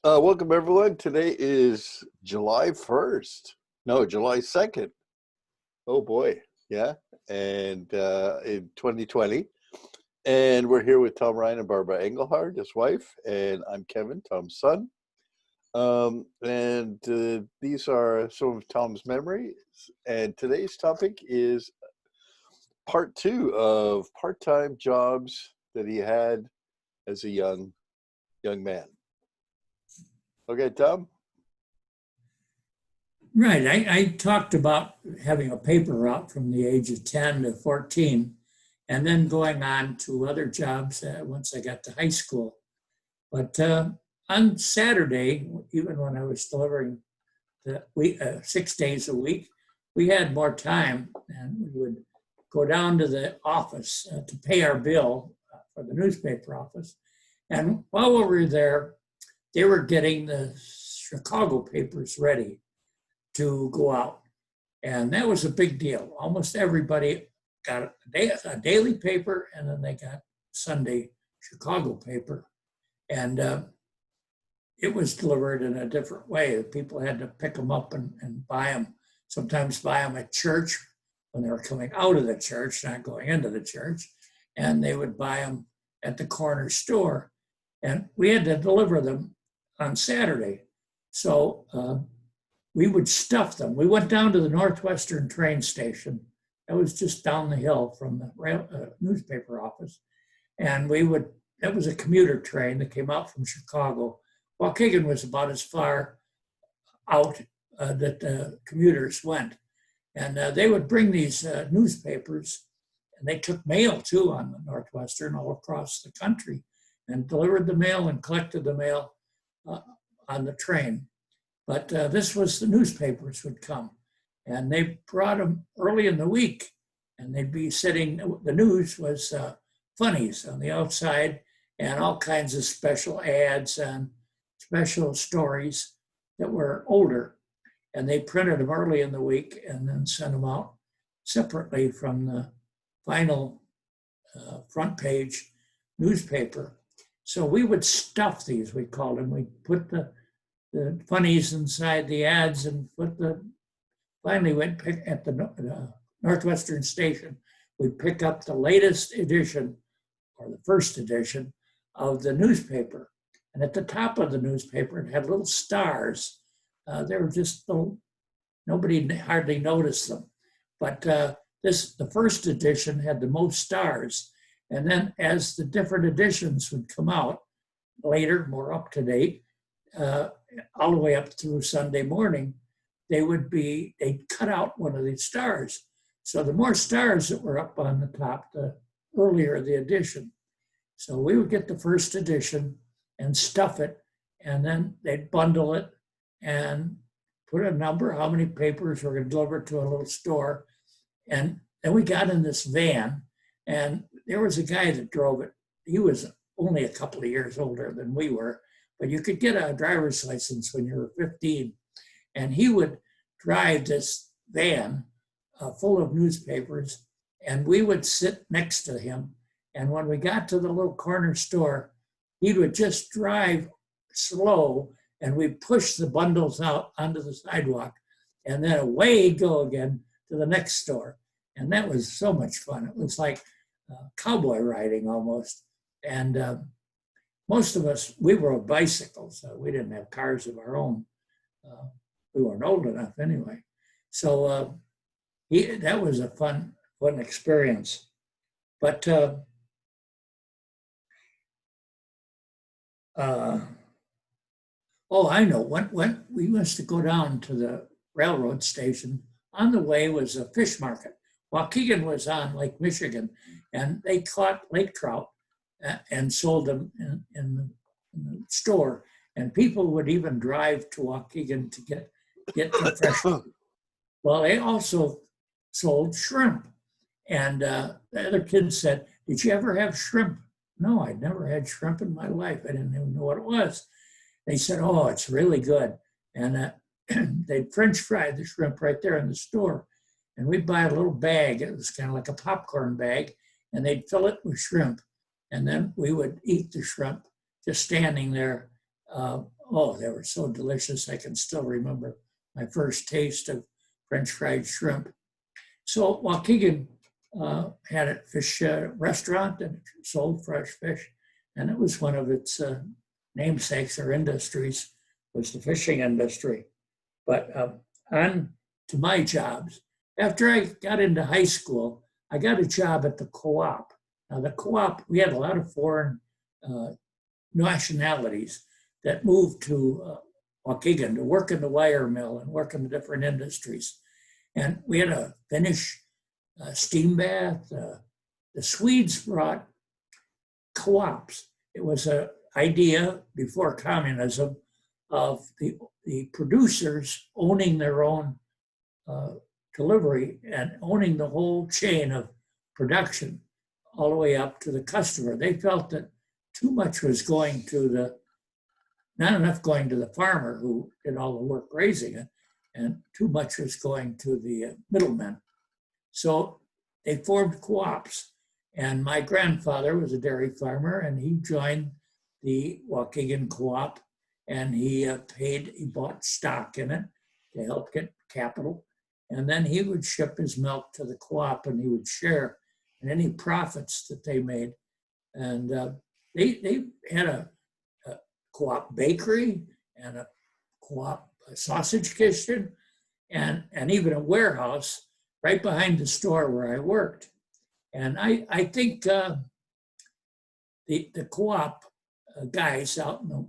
Welcome everyone. Today is July 1st. No, July 2nd. Oh boy. Yeah. And in 2020. And we're here with Tom Ryan and Barbara Engelhard, his wife, and I'm Kevin, Tom's son. And these are some of Tom's memories. And today's topic is part two of part-time jobs that he had as a young man. Okay, Tom? Right. I talked about having a paper route from the age of 10 to 14 and then going on to other jobs once I got to high school. But on Saturday, even when I was delivering 6 days a week, we had more time and we would go down to the office to pay our bill for the newspaper office. And while we were there, they were getting the Chicago papers ready to go out. And that was a big deal. Almost everybody got a daily paper, and then they got Sunday Chicago paper. And it was delivered in a different way. People had to pick them up and buy them, sometimes buy them at church when they were coming out of the church, not going into the church. And they would buy them at the corner store. And we had to deliver them on Saturday. So we would stuff them. We went down to the Northwestern train station. That was just down the hill from the newspaper office. And that was a commuter train that came out from Chicago. Waukegan was about as far out that the commuters went. And they would bring these newspapers, and they took mail too on the Northwestern all across the country and delivered the mail and collected the mail on the train. But this was the newspapers would come, and they brought them early in the week, and they'd be sitting. The news was funnies on the outside, and all kinds of special ads and special stories that were older, and they printed them early in the week and then sent them out separately from the final front page newspaper. So we would stuff these, we called them. We'd put the funnies inside the ads and finally went at the Northwestern station. We'd pick up the latest edition or the first edition of the newspaper. And at the top of the newspaper, it had little stars. They were just nobody hardly noticed them. But the first edition had the most stars. And then as the different editions would come out later, more up to date, all the way up through Sunday morning, they'd cut out one of these stars. So the more stars that were up on the top, the earlier the edition. So we would get the first edition and stuff it, and then they'd bundle it and put a number, how many papers were going to deliver to a little store. And then we got in this van, and there was a guy that drove it. He was only a couple of years older than we were, but you could get a driver's license when you were 15. And he would drive this van full of newspapers, and we would sit next to him. And when we got to the little corner store, he would just drive slow, and we'd push the bundles out onto the sidewalk, and then away he'd go again to the next store. And that was so much fun. It was like cowboy riding almost. And most of us, we rode bicycles. We didn't have cars of our own. We weren't old enough anyway. So that was a fun experience. But I know. When we used to go down to the railroad station, on the way was a fish market. Waukegan was on Lake Michigan, and they caught lake trout and sold them in the store. And people would even drive to Waukegan to get the fresh. Well, they also sold shrimp. And the other kids said, "Did you ever have shrimp?" No, I'd never had shrimp in my life. I didn't even know what it was. They said, "Oh, it's really good." And they'd French fry the shrimp right there in the store. And we'd buy a little bag. It was kind of like a popcorn bag. And they'd fill it with shrimp. And then we would eat the shrimp just standing there oh, they were so delicious. I can still remember my first taste of French fried shrimp. So Waukegan had a fish restaurant and sold fresh fish. And it was one of its namesakes or industries was the fishing industry. But on to my jobs. After I got into high school, I got a job at the co-op. Now the co-op, we had a lot of foreign nationalities that moved to Waukegan to work in the wire mill and work in the different industries. And we had a Finnish steam bath. The Swedes brought co-ops. It was an idea before communism of the producers owning their own delivery and owning the whole chain of production all the way up to the customer. They felt that too much was going to not enough going to the farmer who did all the work raising it, and too much was going to the middlemen. So they formed co-ops. And my grandfather was a dairy farmer, and he joined the Waukegan co-op, and he bought stock in it to help get capital. And then he would ship his milk to the co-op, and he would share in any profits that they made. And they had a co-op bakery and a co-op sausage kitchen and even a warehouse right behind the store where I worked. And I think the co-op guys out in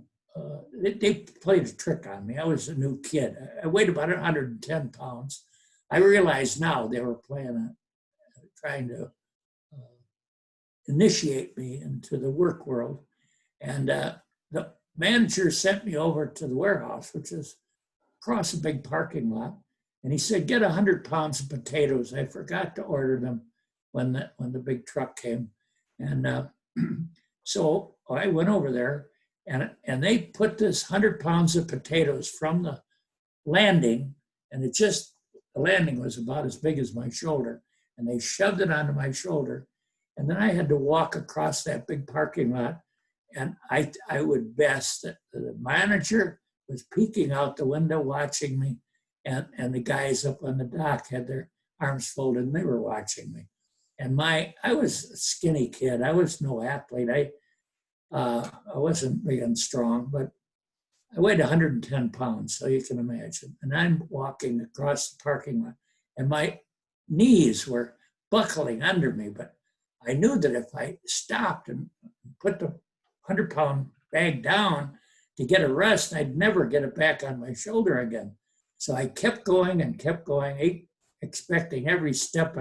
they played a trick on me. I was a new kid. I weighed about 110 pounds. I realize now they were trying to initiate me into the work world. And the manager sent me over to the warehouse, which is across a big parking lot. And he said, get 100 pounds of potatoes. I forgot to order them when the big truck came. And so I went over there and they put this 100 pounds of potatoes from the landing, and the landing was about as big as my shoulder, and they shoved it onto my shoulder. And then I had to walk across that big parking lot, and I would best that the manager was peeking out the window watching me, and the guys up on the dock had their arms folded and they were watching me. And I was a skinny kid. I was no athlete. I wasn't big and strong, but I weighed 110 pounds, so you can imagine. And I'm walking across the parking lot, and my knees were buckling under me. But I knew that if I stopped and put the 100-pound bag down to get a rest, I'd never get it back on my shoulder again. So I kept going and kept going, expecting every step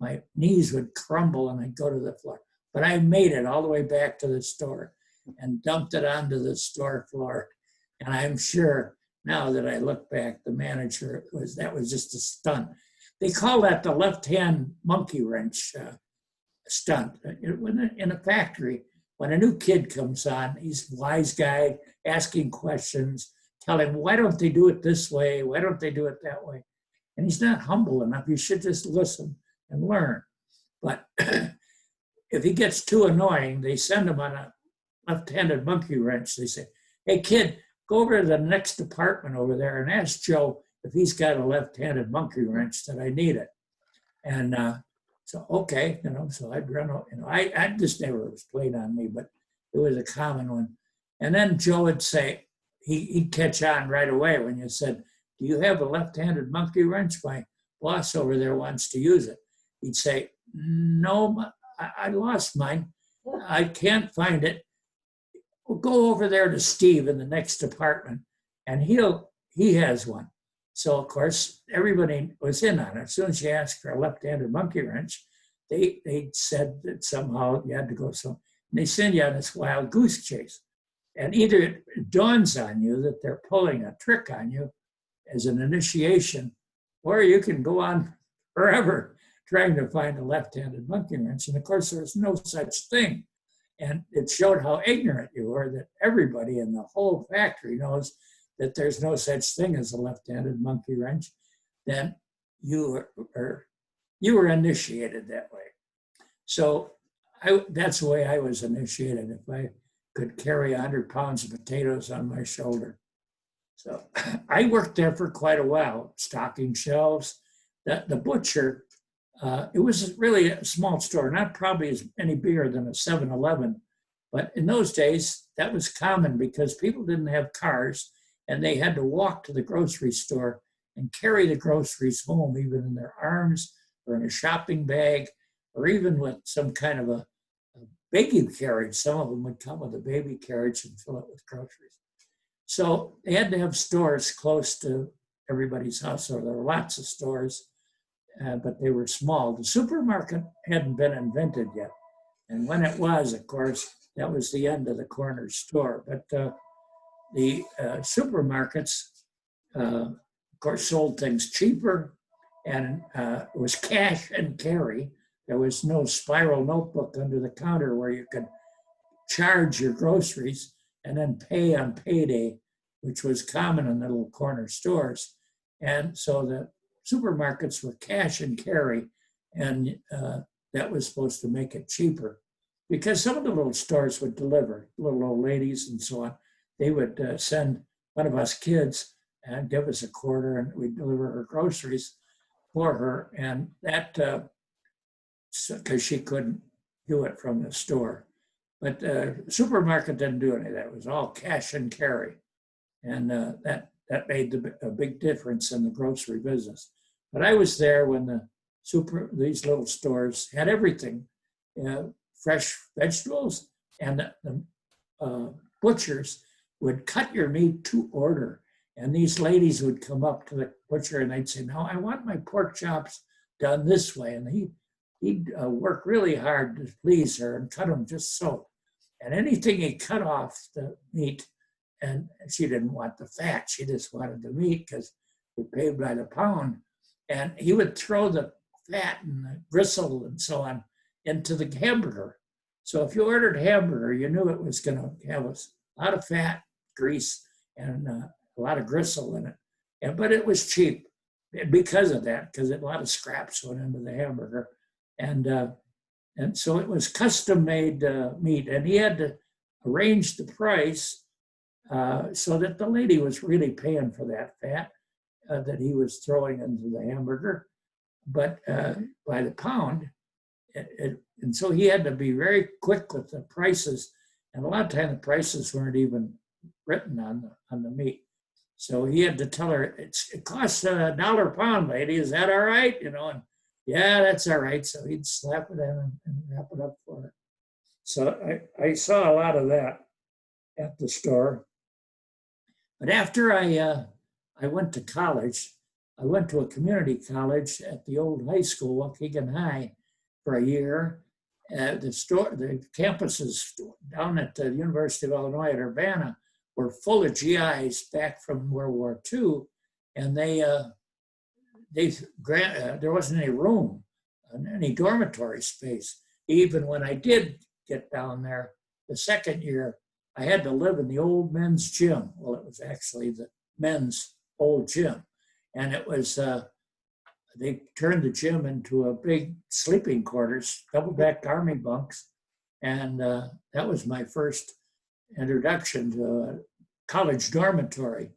my knees would crumble and I'd go to the floor. But I made it all the way back to the store and dumped it onto the store floor. And I'm sure now that I look back, the manager that was just a stunt. They call that the left-hand monkey wrench stunt. In a factory, when a new kid comes on, he's a wise guy asking questions, tell him, why don't they do it this way? Why don't they do it that way? And he's not humble enough. He should just listen and learn. But if he gets too annoying, they send him on a left-handed monkey wrench. They say, hey, kid, go over to the next department over there and ask Joe if he's got a left-handed monkey wrench that I need it. And so, okay, so I'd run, I just never was played on me, but it was a common one. And then Joe would say, he'd catch on right away when you said, do you have a left-handed monkey wrench? My boss over there wants to use it. He'd say, no, I lost mine. I can't find it. We'll go over there to Steve in the next department, and he has one. So, of course, everybody was in on it. As soon as you asked for a left-handed monkey wrench, they said that somehow you had to go. So and they send you on this wild goose chase. And either it dawns on you that they're pulling a trick on you as an initiation, or you can go on forever trying to find a left-handed monkey wrench. And of course, there's no such thing. And it showed how ignorant you were, that everybody in the whole factory knows that there's no such thing as a left-handed monkey wrench. Then you were initiated that way. So that's the way I was initiated. If I could carry 100 pounds of potatoes on my shoulder. So I worked there for quite a while, stocking shelves. The butcher, it was really a small store, not probably as any bigger than a 7-Eleven. But in those days, that was common because people didn't have cars and they had to walk to the grocery store and carry the groceries home, even in their arms or in a shopping bag, or even with some kind of a baby carriage. Some of them would come with a baby carriage and fill it with groceries. So they had to have stores close to everybody's house, or there were lots of stores, but they were small. The supermarket hadn't been invented yet. And when it was, of course, that was the end of the corner store. But the supermarkets, of course, sold things cheaper, and it was cash and carry. There was no spiral notebook under the counter where you could charge your groceries and then pay on payday, which was common in the little corner stores. And so the supermarkets were cash and carry, and that was supposed to make it cheaper. Because some of the little stores would deliver, little old ladies and so on. They would send one of us kids and give us a quarter, and we'd deliver her groceries for her. And that, because she couldn't do it from the store. But the supermarket didn't do any of that. It was all cash and carry. And that made a big difference in the grocery business. But I was there when these little stores had everything. Fresh vegetables, and the butchers would cut your meat to order. And these ladies would come up to the butcher and they'd say, "No, I want my pork chops done this way." And he'd work really hard to please her and cut them just so. And anything he cut off the meat, and she didn't want the fat, she just wanted the meat because he paid by the pound. And he would throw the fat and the gristle and so on into the hamburger. So if you ordered hamburger, you knew it was going to have a lot of fat, grease, and a lot of gristle in it. But it was cheap because of that, because a lot of scraps went into the hamburger. And so it was custom-made meat, and he had to arrange the price so that the lady was really paying for that fat that he was throwing into the hamburger, but by the pound. And so he had to be very quick with the prices, and a lot of times the prices weren't even written on the meat. So he had to tell her, it costs $1 a pound, lady. Is that all right? And yeah, that's all right. So he'd slap it in and wrap it up for her. So I saw a lot of that at the store. But after I went to college, I went to a community college at the old high school, Waukegan High, for a year. The campuses down at the University of Illinois at Urbana were full of GIs back from World War II, and there wasn't any room, any dormitory space. Even when I did get down there, the second year, I had to live in the old men's gym. Well, it was actually the men's old gym, and it was. They turned the gym into a big sleeping quarters, double-deck army bunks, and that was my first introduction to a college dormitory.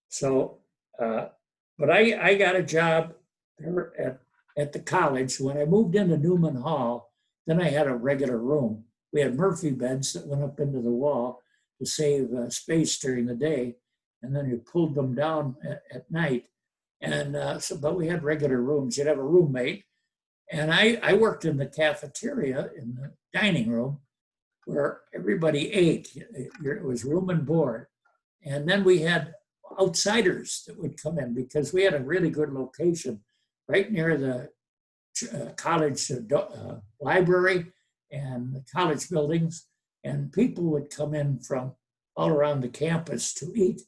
So, but I got a job there at the college. When I moved into Newman Hall, then I had a regular room. We had Murphy beds that went up into the wall to save space during the day, and then you pulled them down at night. And but we had regular rooms. You'd have a roommate. And I worked in the cafeteria in the dining room where everybody ate. It was room and board. And then we had outsiders that would come in because we had a really good location right near the college library and the college buildings. And people would come in from all around the campus to eat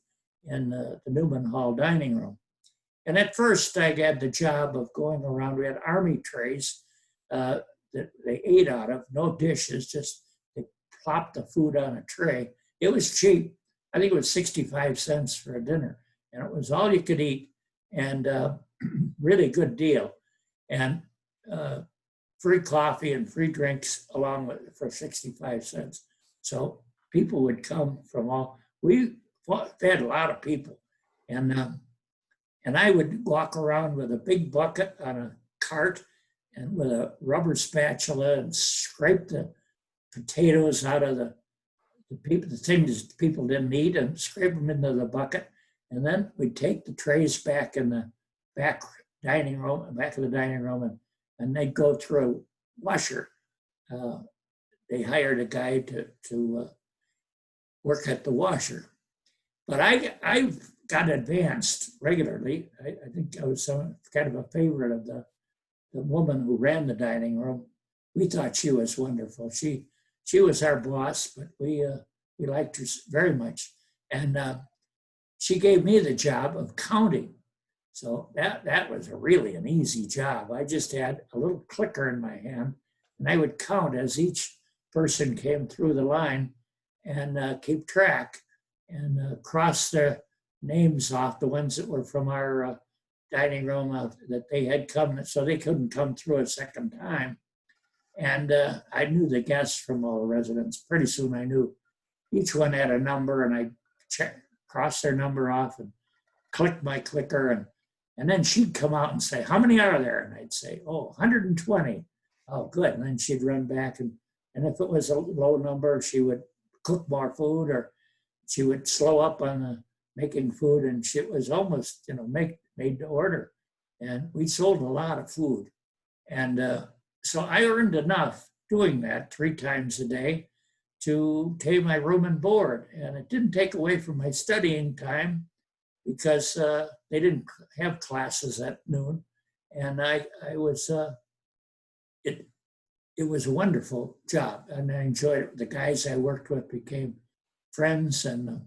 in the Newman Hall dining room. And at first, I had the job of going around. We had army trays that they ate out of, no dishes, just they plopped the food on a tray. It was cheap. I think it was 65 cents for a dinner. And it was all you could eat, and really good deal. And free coffee and free drinks along with for 65 cents. So people would come from we fed a lot of people. And I would walk around with a big bucket on a cart and with a rubber spatula and scrape the potatoes out of the things people didn't eat, and scrape them into the bucket. And then we'd take the trays back in the back of the dining room, and they'd go through a washer. They hired a guy to work at the washer. But I got advanced regularly. I think I was kind of a favorite of the woman who ran the dining room. We thought she was wonderful. She was our boss, but we liked her very much. And she gave me the job of counting. So that was really an easy job. I just had a little clicker in my hand, and I would count as each person came through the line and keep track and cross their names off, the ones that were from our dining room that they had come, so they couldn't come through a second time. And I knew the guests from all the residents. Pretty soon I knew each one had a number, and I cross their number off and click my clicker. And then she'd come out and say, "How many are there?" And I'd say, "Oh, 120. Oh, good." And then she'd run back. And if it was a low number, she would cook more food, or she would slow up on the making food. And it was almost, made to order. And we sold a lot of food. And so I earned enough doing that 3 times a day to pay my room and board. And it didn't take away from my studying time, because they didn't have classes at noon. And it was a wonderful job, and I enjoyed it. The guys I worked with became friends, and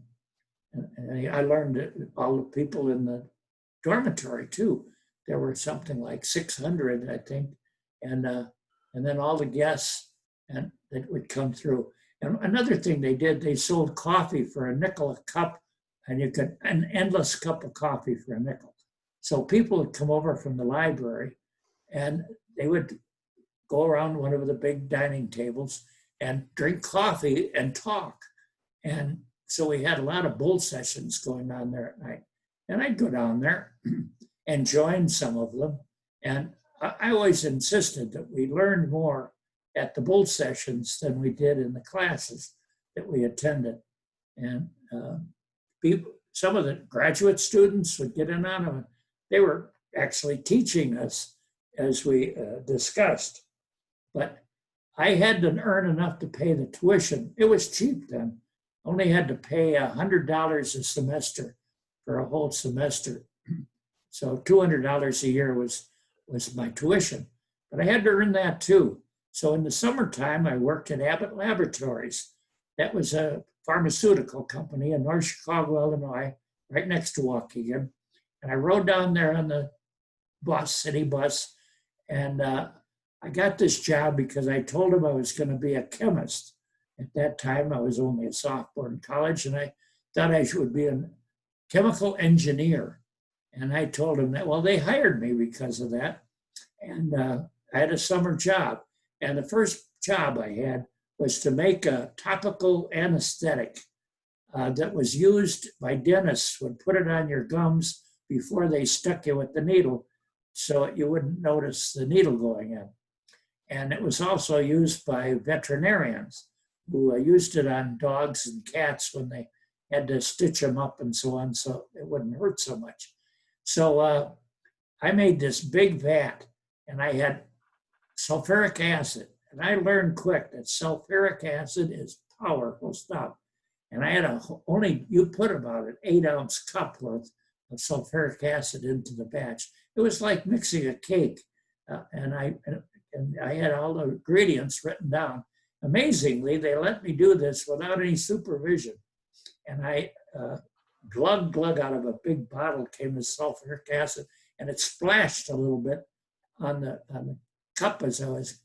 I learned all the people in the dormitory too. There were something like 600, I think, and then all the guests that would come through. And another thing they did, they sold coffee for a nickel a cup, and you could an endless cup of coffee for a nickel. So people would come over from the library, and they would go around one of the big dining tables and drink coffee and talk. And so we had a lot of bull sessions going on there at night. And I'd go down there and join some of them. And I always insisted that we learned more at the bull sessions than we did in the classes that we attended. And some of the graduate students would get in on them. They were actually teaching us as we discussed. But I had to earn enough to pay the tuition. It was cheap then. Only had to pay $100 a semester for a whole semester. So $200 a year was my tuition. But I had to earn that too. So in the summertime, I worked at Abbott Laboratories. That was a pharmaceutical company in North Chicago, Illinois, right next to Waukegan. And I rode down there on the city bus, and I got this job because I told him I was going to be a chemist. At that time, I was only a sophomore in college, and I thought I would be a chemical engineer. And I told him that. Well, they hired me because of that. And I had a summer job. And the first job I had was to make a topical anesthetic that was used by dentists, would put it on your gums before they stuck you with the needle, so you wouldn't notice the needle going in. And it was also used by veterinarians who used it on dogs and cats when they had to stitch them up and so on, so it wouldn't hurt so much. So I made this big vat, and I had sulfuric acid. And I learned quick that sulfuric acid is powerful stuff. And I had you put about an 8-ounce cup worth of sulfuric acid into the batch. It was like mixing a cake. And I had all the ingredients written down. Amazingly, they let me do this without any supervision. And I glug out of a big bottle came the sulfuric acid, and it splashed a little bit on the cup as I was,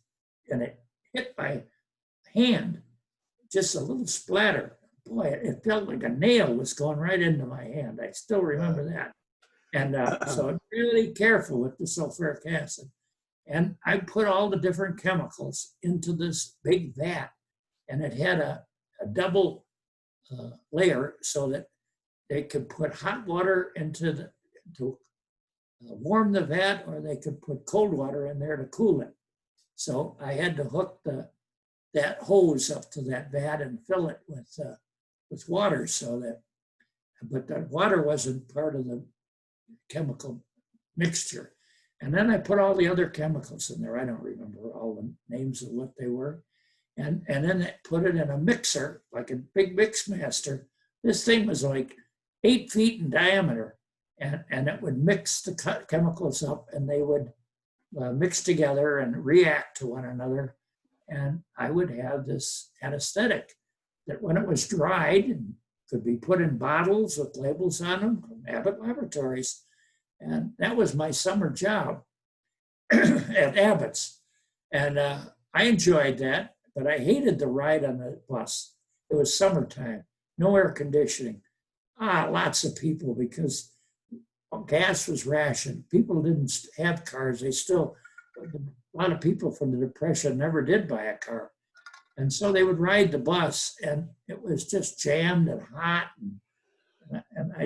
and it hit my hand, just a little splatter. Boy, it felt like a nail was going right into my hand. I still remember that. And so I'm really careful with the sulfuric acid. And I put all the different chemicals into this big vat, and it had a double layer so that they could put hot water to warm the vat, or they could put cold water in there to cool it. So I had to hook that hose up to that vat and fill it with water, so that, but the water wasn't part of the chemical mixture. And then I put all the other chemicals in there. I don't remember all the names of what they were. And then I put it in a mixer, like a big mix master. This thing was like 8 feet in diameter, and it would mix the chemicals up, and they would mix together and react to one another. And I would have this anesthetic that, when it was dried, and could be put in bottles with labels on them from Abbott Laboratories. And that was my summer job at Abbott's. And I enjoyed that, but I hated the ride on the bus. It was summertime, no air conditioning. Lots of people, because gas was rationed. People didn't have cars. A lot of people from the Depression never did buy a car. And so they would ride the bus, and it was just jammed and hot. And I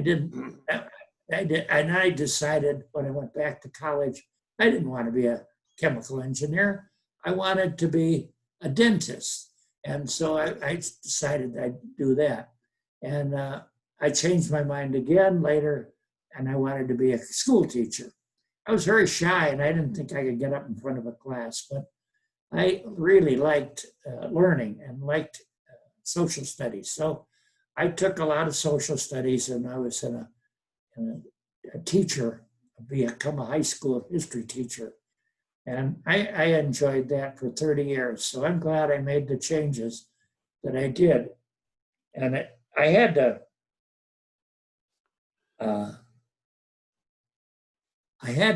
decided, when I went back to college, I didn't want to be a chemical engineer. I wanted to be a dentist. And so I decided I'd do that. And I changed my mind again later, and I wanted to be a school teacher. I was very shy, and I didn't think I could get up in front of a class, but I really liked learning and liked social studies. So I took a lot of social studies, and I was a teacher, become a high school history teacher. And I enjoyed that for 30 years. So I'm glad I made the changes that I did. And I had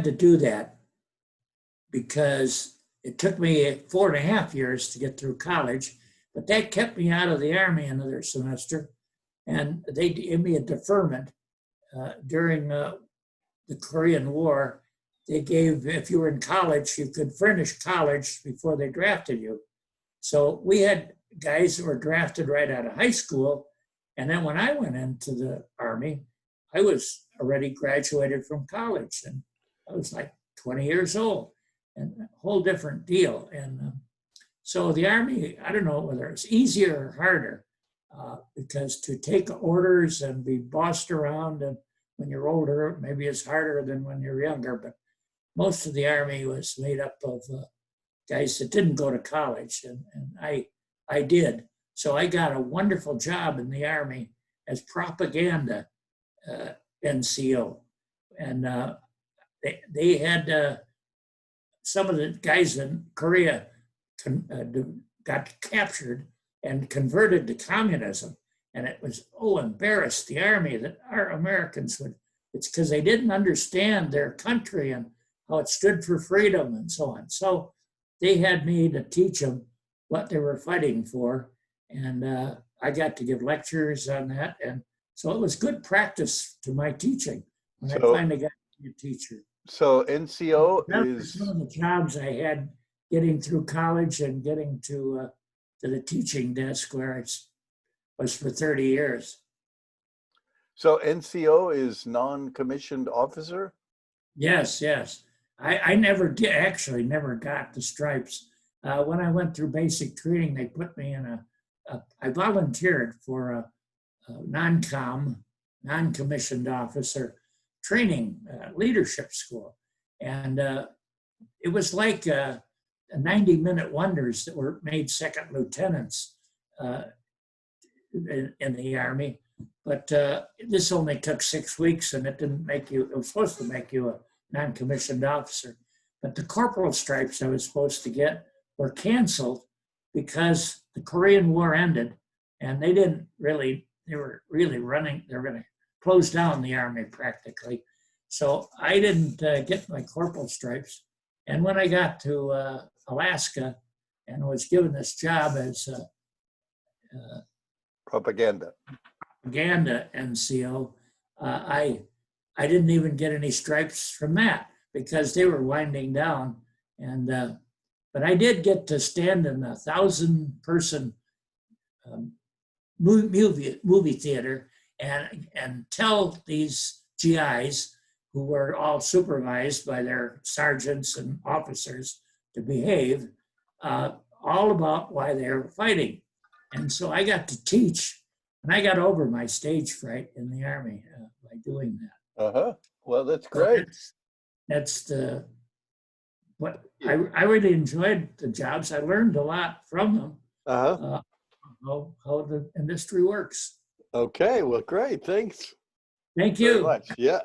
to do that because it took me 4.5 years to get through college, but that kept me out of the Army another semester. And they gave me a deferment during the Korean War. They gave, if you were in college, you could furnish college before they drafted you. So we had guys that were drafted right out of high school. And then when I went into the Army, I was already graduated from college, and I was like 20 years old, and a whole different deal. And so the Army, I don't know whether it's easier or harder, because to take orders and be bossed around, and when you're older, maybe it's harder than when you're younger, but most of the Army was made up of guys that didn't go to college, and I did. So I got a wonderful job in the Army as propaganda NCO. And they had some of the guys in Korea got captured and converted to communism. And it was, embarrassed the Army that our Americans would, it's because they didn't understand their country and how it stood for freedom and so on. So they had me to teach them what they were fighting for. And I got to give lectures on that. And so it was good practice to my teaching when I finally got to be a teacher. So NCO is some of the jobs I had getting through college and getting to the teaching desk, where it was for 30 years. So NCO is non-commissioned officer? Yes. I never got the stripes. When I went through basic training, they put me in I volunteered for a non-commissioned officer training leadership school. And it was like 90-minute wonders that were made second lieutenants in the Army. But this only took 6 weeks, and it was supposed to make you a non-commissioned officer. But the corporal stripes I was supposed to get were canceled because the Korean War ended, and they were really running, they were going to close down the Army practically. So I didn't get my corporal stripes. And when I got to Alaska and was given this job as propaganda NCO, I didn't even get any stripes from that because they were winding down. And but I did get to stand in a 1,000-person movie theater and tell these GIs who were all supervised by their sergeants and officers to behave, all about why they were fighting. And so I got to teach, and I got over my stage fright in the Army by doing that. Uh-huh. Well, that's So great. that's the what I really enjoyed the jobs. I learned a lot from them, Uh-huh. how the industry works. Okay, well, great. Thanks Thank very you. much. Yeah.